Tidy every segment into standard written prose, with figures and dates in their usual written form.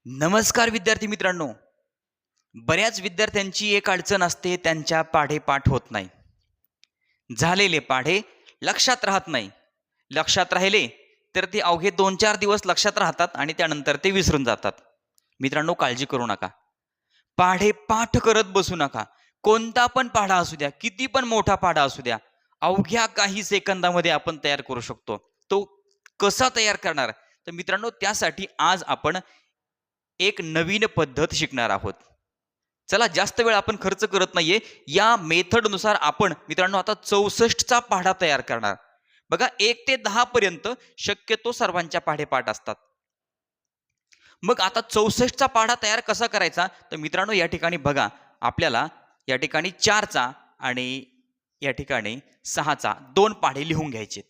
नमस्कार विद्यार्थी मित्रांनो. बऱ्याच विद्यार्थ्यांची एक अडचण असते, त्यांच्या पाढे पाठ होत नाही. झालेले पाढे लक्षात राहत नाही. लक्षात राहिले तर ते अवघे 2-4 दिवस लक्षात राहतात आणि त्यानंतर ते विसरून जातात. मित्रांनो, काळजी करू नका. पाढे पाठ करत बसू नका. कोणता पण पाढा असू द्या, किती पण मोठा पाढा असू द्या, अवघ्या काही सेकंदामध्ये आपण तयार करू शकतो. तो कसा तयार करणार? तर मित्रांनो, त्यासाठी आज आपण एक नवीन पद्धत शिकणार आहोत. चला, जास्त वेळ आपण खर्च करत नाहीये. या मेथडनुसार आपण मित्रांनो आता 64 चा पाढा तयार करणार. बघा, 1 ते 10 पर्यंत शक्यतो सर्वांच्या पाढे पाठ असतात. मग आता 64 चा पाढा तयार कसा करायचा? तर मित्रांनो, या ठिकाणी बघा, आपल्याला या ठिकाणी 4 चा आणि या ठिकाणी 6 चा 2 पाढे लिहून घ्यायचे.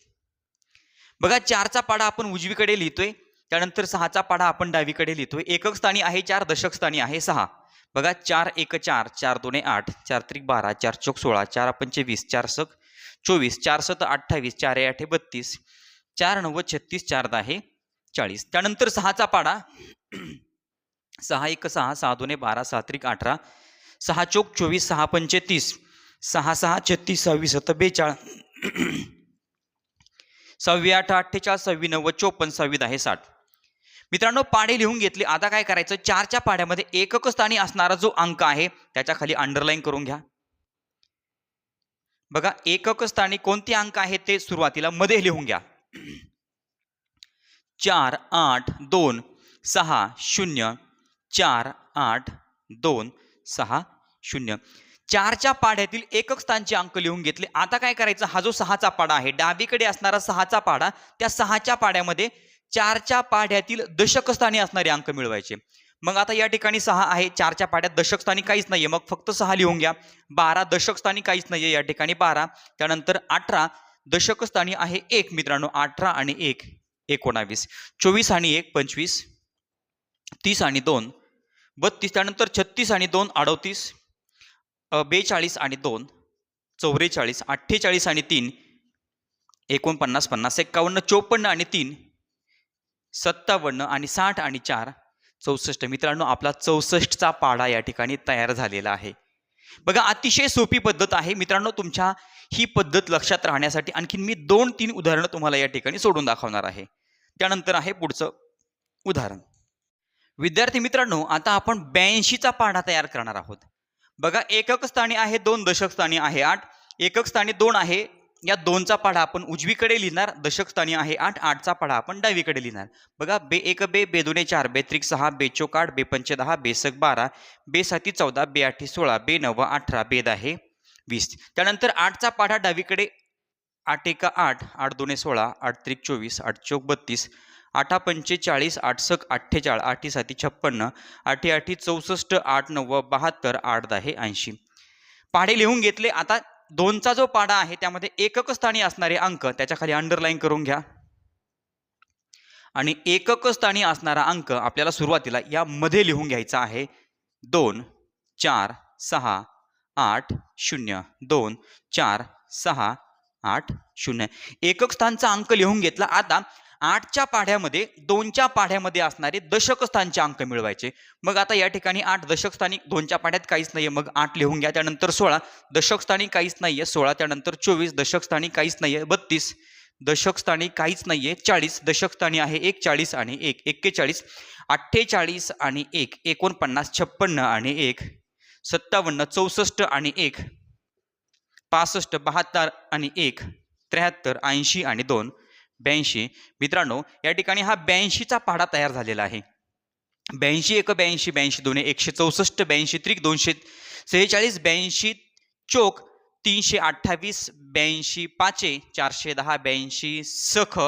बघा, 4 चा पाढा आपण उजवीकडे लिहितोय, त्यानंतर 6 चा पाढा आपण डावीकडे लिहितोय. एकक स्थानी आहे 4, दशक स्थानी आहे 6. बघा, 4 1 4, 4 2 8, 4 3 12, 4 4 16, 4 5 20, 4 6 24, 4 7 28, 4 8 32, 4 9 36, 4 10 40. त्यानंतर 6 चा पाढा 6 1 6, 6 2 12, 6 3 18, 6 4 24, 6 5 30, 6 6 36, 6 7 42, 6 8 48, 6 9 54, 6 10 60. मित्रांनो, पाढे लिहून घेतले. आता काय करायचं? 4 च्या पाढ्यामध्ये एकक स्थानी असणारा जो अंक आहे त्याच्या खाली अंडरलाईन करून घ्या. बघा, एकक स्थानी कोणते अंक आहेत ते सुरुवातीला मध्ये लिहून घ्या. 4 8 2 6 0, 4 8 2 6 0. 4 च्या पाढ्यातील एकक स्थानचे अंक लिहून घेतले. आता काय करायचं? हा जो 6 चा पाढा आहे, डावीकडे असणारा 6 चा पाढा, त्या 6 च्या पाढ्यामध्ये 4 च्या पाढ्यातील दशक स्थानी असणारे अंक मिळवायचे. मग आता या ठिकाणी 6 आहे, 4 च्या पाढ्यात दशक स्थानी काहीच नाहीये, मग फक्त 6 लिहून घ्या. 12 दशक स्थानी काहीच नाहीये, या ठिकाणी 12. त्यानंतर 18 दशक स्थानी आहे 1. मित्रांनो, 18 आणि 1 19, 24 आणि 1 25, 30 आणि 2 32, त्यानंतर 36 आणि 2 38, 42 आणि 2 44, 48 आणि 3 49 50, 51 54 आणि 3 57 आणि 60 आणि 4 64. मित्रांनो, आपला 64 चा पाढा या ठिकाणी तयार झालेला आहे. बघा, अतिशय सोपी पद्धत आहे. मित्रांनो, तुमच्या ही पद्धत लक्षात राहण्यासाठी आणखीन मी 2-3 उदाहरणं तुम्हाला या ठिकाणी सोडून दाखवणार आहे. त्यानंतर आहे पुढचं उदाहरण. विद्यार्थी मित्रांनो, आता आपण 82 चा पाढा तयार करणार आहोत. बघा, एकक स्थानी आहे 2, दशक स्थानी आहे 8. एकक स्थानी 2 आहे, या 2 चा पाढा आपण उजवीकडे लिहिणार. दशक स्थानी आहे 8, 8 चा पाढा आपण डावीकडे लिहिणार. बघा, बे 1 बे, बे 2 4, बे 3 6, बे 4 8, बे 5 10, बे 6 12, बे 7 14, बे 8 16, बे 9 18, बे 10 20. त्यानंतर 8 चा पाढा डावीकडे 8 1 8, 8 2 16, 8 3 24, 8 4 32, 8 5 40, 8 6 48, 8 7 56, 8 8 64, 8 9 72, 8 10 80. पाढे लिहून घेतले. आता 2 चा जो पाढा आहे त्यामध्ये एकक स्थानी असणारे अंक त्याच्या खाली अंडरलाईन करून घ्या. आणि एकक स्थानी असणारा अंक आपल्याला सुरुवातीला या मध्ये लिहून घ्यायचा आहे. 2 4 6 8 0, 2 4 6 8 0. एकक स्थानचा अंक लिहून घेतला. आता 8 च्या पाढ्यामध्ये 2 च्या पाढ्यामध्ये असणारे दशक स्थानचे अंक मिळवायचे. मग आता या ठिकाणी 8 दशक स्थानी 2 च्या पाढ्यात काहीच नाहीये, मग 8 लिहून घ्या. त्यानंतर 16 दशक स्थानी काहीच नाहीये, 16. त्यानंतर 24 दशक स्थानी काहीच नाहीये, 32 दशक स्थानी काहीच नाहीये, 40 दशक स्थानी आहे 1, 40 आणि 1 41, 48 आणि 1 49, 56 आणि 1 57, 64 आणि 1 65, 72 आणि 1 73, 80 आणि 2 82. मित्रांनो, या ठिकाणी हा 82 चा पाढा तयार झालेला आहे. 82 1 82, 82 2 164, 82 त्रिक 246, 82 चोक 328, 82 पाचे 410, 82 सख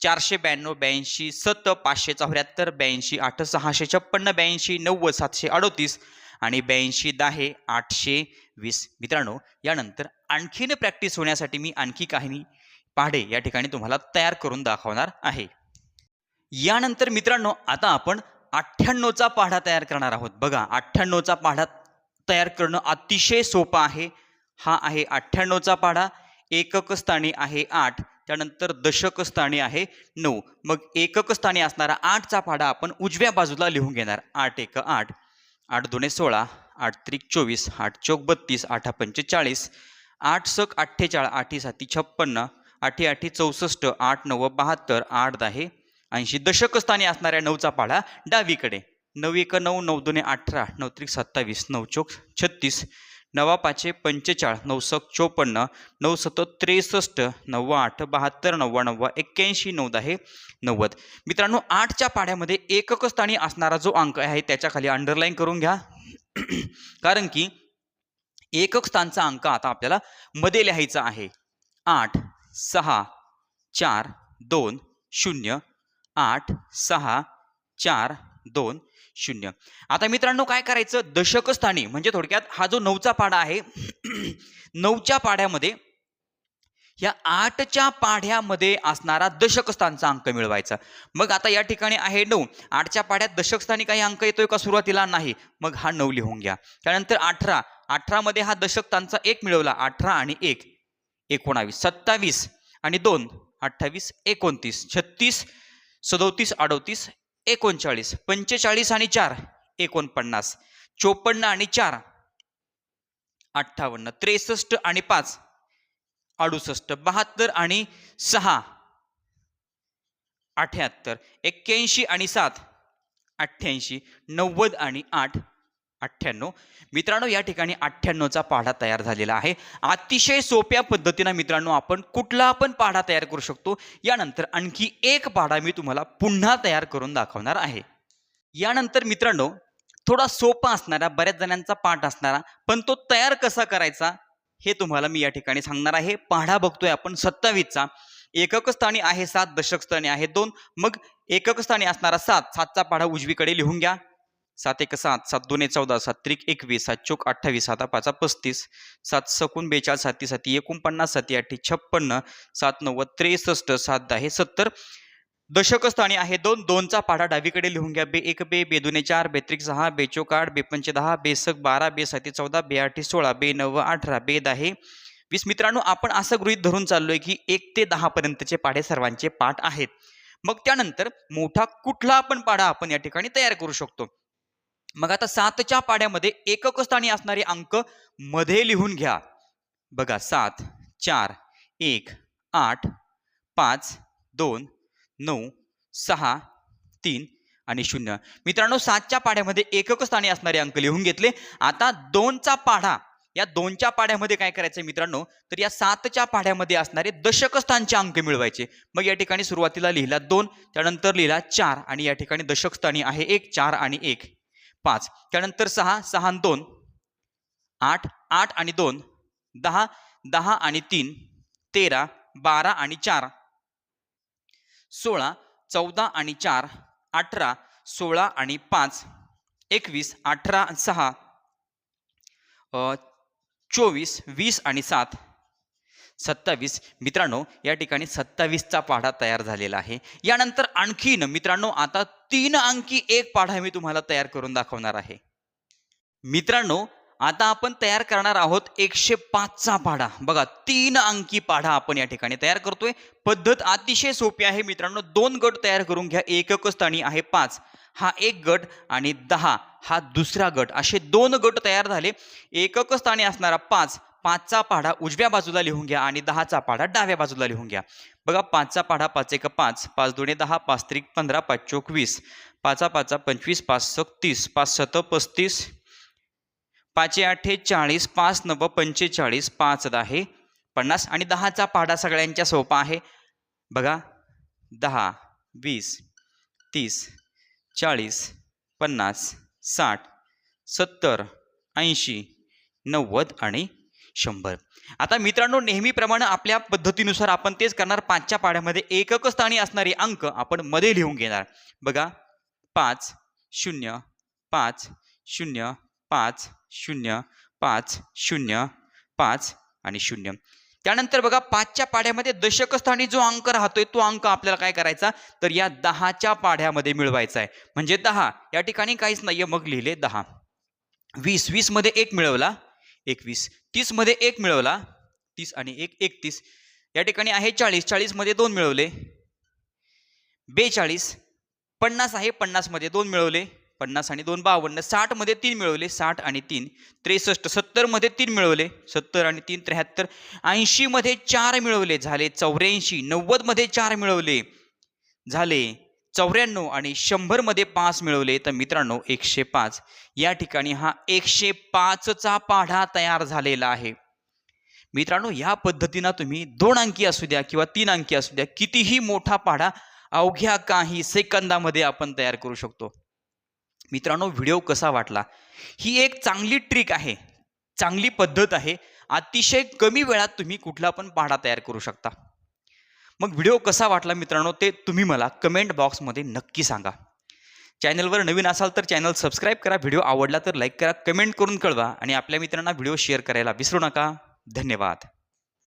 492, 82 7 574, 82 8 656, 82 9 738 आणि 82 10 820. मित्रांनो, यानंतर आणखीन प्रॅक्टिस होण्यासाठी मी आणखी काही पाढे या ठिकाणी तुम्हाला तयार करून दाखवणार आहे. यानंतर मित्रांनो, आता आपण 98 चा पाढा तयार करणार आहोत. बघा, 98 चा पाढा तयार करणं अतिशय सोपं आहे. हा आहे 98 चा पाढा. एकक स्थानी आहे 8, त्यानंतर दशक स्थानी आहे 9. मग एकक स्थानी असणारा 8चा पाढा आपण उजव्या बाजूला लिहून घेणार. 8 एक 8, 8 दोने 16, 8 त्रिक 24, 8 चौक 32, 8 पंचे 40, 8 सक 48, 8 साती 56, 8 8 64, 8 9 72, 8 10 80. दशक स्थानी असणाऱ्या 9चा पाढा डावीकडे. 9 एक 9, 9 दोने 18, 9 त्रिक 27, 9 चौक 36, 9 पाचे 45, 9 सक 54, 9 सत 63, 9 8 72, 9 9 81, 9 10 90. मित्रांनो 8च्या पाढ्यामध्ये एकक स्थानी असणारा जो अंक आहे त्याच्या खाली अंडरलाईन करून घ्या. कारण की एकक स्थानचा अंक आता आपल्याला मध्ये लिहायचा आहे. 8 6 4 2 0, 8 6 4 2 0. आता मित्रांनो काय करायचं, दशक स्थानी म्हणजे थोडक्यात हा जो 9चा पाढा आहे 9च्या पाढ्यामध्ये या 8च्या पाढ्यामध्ये असणारा दशक स्थानचा अंक मिळवायचा. मग आता या ठिकाणी आहे 9, 8च्या पाढ्यात दशक स्थानी काही अंक येतोय का सुरुवातीला? नाही. मग हा 9 लिहून घ्या. त्यानंतर 18, 18 मध्ये हा दशक स्थानचा 1 मिळवला. 18 आणि 1 19, 27 आणि 2 28, 29, 36 37 38 39, 45 आणि 4 49, 54 आणि 4 58, 63 आणि 5 68, 72 आणि 6 78, 81 आणि 7 88, 90 आणि 8 98. मित्रांनो या ठिकाणी 98चा पाढा तयार झालेला आहे. अतिशय सोप्या पद्धतीने मित्रांनो आपण कुठला पण पाढा तयार करू शकतो. यानंतर आणखी एक पाढा मी तुम्हाला पुन्हा तयार करून दाखवणार आहे. यानंतर मित्रांनो थोडा सोपा असणारा, बऱ्याच जणांचा पाठ असणारा, पण तो तयार कसा करायचा हे तुम्हाला मी या ठिकाणी सांगणार आहे. पाढा बघतोय आपण 27चा. एकक स्थानी आहे 7, दशक स्थानी आहे 2. मग एकक स्थानी असणारा 7, 7चा पाढा उजवीकडे लिहून घ्या. 7 एक 7, 7 दोने 14, 7 त्रिक 21, 7 चौक 28, 7 पाचा 35, 7 सकून 42, 7 साती 49, 7 8 56, 7 9 63, 7 10 70. दशक स्थानी आहे 2, 2चा पाढा डावीकडे लिहून घ्या. बे 1 बे, बे दोने 4, बे त्रिक 6, बे चौक 8, बे पंचे 10, बे सक 12, बे साती 14, बे 8 16, बे 9 18, बे 10 20. मित्रांनो आपण असं गृहीत धरून चाललोय की 1 ते 10 पर्यंतचे पाढे सर्वांचे पाठ आहेत. मग त्यानंतर मोठा कुठला पण पाढा आपण या ठिकाणी तयार करू शकतो. मग आता 7च्या पाढ्यामध्ये एकक स्थानी असणारे अंक मध्ये लिहून घ्या. बघा 7 4 1 8 5 2 9 6 3 आणि 0. मित्रांनो 7च्या पाढ्यामध्ये एकक स्थानी असणारे अंक लिहून घेतले. आता 2चा पाढा, या 2च्या पाढ्यामध्ये काय करायचं मित्रांनो, तर या 7च्या पाढ्यामध्ये असणारे दशक स्थानचे अंक मिळवायचे. मग या ठिकाणी सुरुवातीला लिहिला 2, त्यानंतर लिहिला 4 आणि या ठिकाणी दशक स्थानी आहे 1, 4 आणि 1 5. त्यानंतर 6, 6 आणि 2 8, 8 आणि 2 10, 10 आणि 3 13, 12 आणि 4 16, 14 आणि 4 18, 16 आणि 5 21, 18 आणि 6 24, 20 आणि 7 27. मित्रांनो या ठिकाणी 27चा पाढा तयार झालेला आहे. यानंतर आणखीन मित्रांनो आता 3 अंकी एक पाढा मी तुम्हाला तयार करून दाखवणार आहे. मित्रांनो आता आपण तयार करणार आहोत 105चा पाढा. बघा 3 अंकी पाढा आपण या ठिकाणी तयार करतोय. पद्धत अतिशय सोपी आहे मित्रांनो. 2 गट तयार करून घ्या. एकक स्थानी आहे 5, हा एक गट, आणि 10 हा दुसरा गट. असे 2 गट तयार झाले. एकक स्थानी असणारा 5, 5चा पाढा उजव्या बाजूला लिहून घ्या आणि 10चा पाढा डाव्या बाजूला लिहून घ्या. बघा 5चा पाढा 5 एक 5, 5 दोने 10, 5 त्रिक 15, 5 चौक 20, 5 5 25, 5 सक 30, 5 7 35, 5 8 40, 5 9 45, 5 10 50. आणि 10चा पाढा सगळ्यांच्या सोपा आहे. बघा 10 20 30 40 50 60 70 80 90 आणि 100. आता मित्रांनो नेहमीप्रमाणे आपल्या पद्धतीनुसार आपण तेच करणार. 5च्या पाढ्यामध्ये एकक स्थानी असणारे अंक आपण मध्ये लिहून घेणार. बघा 5 0 5 0 5 0 5 0 5 आणि 0. त्यानंतर बघा 5च्या पाढ्यामध्ये दशक स्थानी जो अंक राहतोय तो अंक आपल्याला काय करायचा, तर या 10च्या पाढ्यामध्ये मिळवायचा आहे. म्हणजे 10 या ठिकाणी काहीच नाहीये, मग लिहिले 10. 20, 20 मध्ये 1 मिळवला 21, 30 मध्ये 1 मिळवला 30 आणि 1 31, या ठिकाणी आहे 40, 40 मध्ये 2 मिळवले, 42, 50 आहे, 50 मध्ये 2 मिळवले, 50 आणि 2 52, 60 मध्ये 3 मिळवले, 60 आणि 3 63, 70 मध्ये 3 मिळवले, 70 आणि 3 73, 80 मध्ये 4 मिळवले झाले 84, 90 मध्ये 4 मिळवले झाले 94 आणि 100 मध्ये 5 मिळवले तर मित्रांनो 105. या ठिकाणी हा 105 चा पाढा तयार झालेला आहे. मित्रांनो या पद्धतीने तुम्ही 2 अंकी असू द्या किंवा 3 अंकी असू द्या कितीही मोठा पाढा अवघ्या काही सेकंदामध्ये आपण तयार करू शकतो. मित्रांनो व्हिडिओ कसा वाटला? ही एक चांगली ट्रिक आहे, चांगली पद्धत आहे. अतिशय कमी वेळात तुम्ही कुठला पण पाढा तयार करू शकता. मग व्हिडिओ कसा वाटला मित्रांनो ते तुम्ही मला कमेंट बॉक्समध्ये नक्की सांगा. चॅनलवर नवीन असाल तर चॅनल सबस्क्राईब करा, व्हिडिओ आवडला तर लाईक करा, कमेंट करून कळवा आणि आपल्या मित्रांना व्हिडिओ शेअर करायला विसरू नका. धन्यवाद.